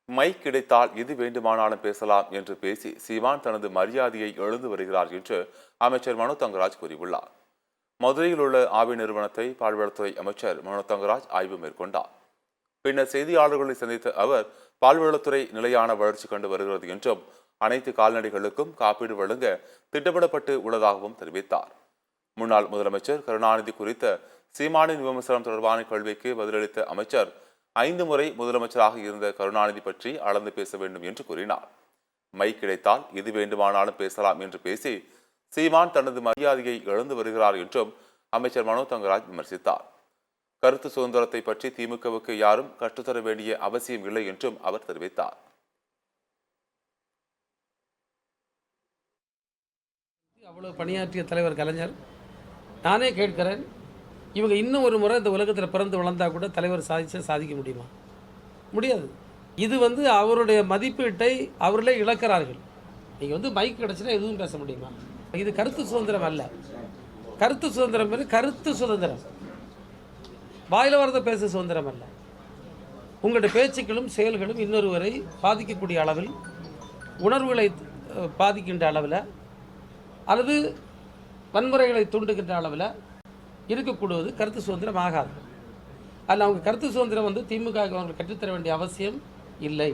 Mic கிடைத்தால் எது வேண்டுமானாலும் பேசலாம் என்று பேசி சீமான் தனது மரியாதையை இழந்து வருகிறார் என்று அமைச்சர் மனோ தங்கராஜ் கூறியுள்ளார். மதுரையில் உள்ள ஆவி நிறுவனத்தை பால்வளத்துறை அமைச்சர் மனோ தங்கராஜ் ஆய்வு மேற்கொண்டார். பின்னர் செய்தியாளர்களை சந்தித்த அவர், பால்வளத்துறை நிலையான வளர்ச்சி கண்டு வருகிறது என்றும் அனைத்து கால்நடைகளுக்கும் காப்பீடு வழங்க திட்டமிடப்பட்டு உள்ளதாகவும் தெரிவித்தார். முன்னாள் முதலமைச்சர் கருணாநிதி குறித்த சீமானின் விமர்சனம் தொடர்பான கேள்விக்கு பதிலளித்த அமைச்சர், 5 முறை முதலமைச்சராக இருந்த கருணாநிதி பற்றி அளந்து பேச வேண்டும் என்று கூறினார். மைக் கிடைத்தால் எது வேண்டுமானாலும் பேசலாம் என்று பேசி சீமான் தனது மரியாதையை இழந்து வருகிறார் என்றும் அமைச்சர் மனோ தங்கராஜ் விமர்சித்தார். கருத்து சுதந்திரத்தை பற்றி திமுகவுக்கு யாரும் கற்றுத்தர வேண்டிய அவசியம் இல்லை என்றும் அவர் தெரிவித்தார். அவ்வளவு பணியாற்றிய தலைவர் கலைஞர், நானே கேட்கிறேன், இவங்க இன்னும் ஒரு முறை இந்த உலகத்தில் பிறந்து வளர்ந்தா கூட தலைவர் சாதிக்க முடியுமா? முடியாது. இது அவருடைய மதிப்பீட்டை அவர்களே இழக்கிறார்கள். நீங்கள் மைக் கிடச்சினா எதுவும் பேச முடியுமா? இது கருத்து சுதந்திரம் அல்ல. கருத்து சுதந்திரம் கருத்து சுதந்திரம், வாயில வரத பேச சுதந்திரம் அல்ல. உங்களுடைய பேச்சுக்களும் செயல்களும் இன்னொருவரை பாதிக்கக்கூடிய அளவில், உணர்வுகளை பாதிக்கின்ற அளவில் அல்லது வன்முறைகளை தூண்டுகின்ற அளவில் இருக்கக்கூடுவது கருத்து சுதந்திரம் ஆகாது. அதில் அவங்க கருத்து சுதந்திரம் திமுக அவங்களுக்கு கற்றுத்தர வேண்டிய அவசியம் இல்லை.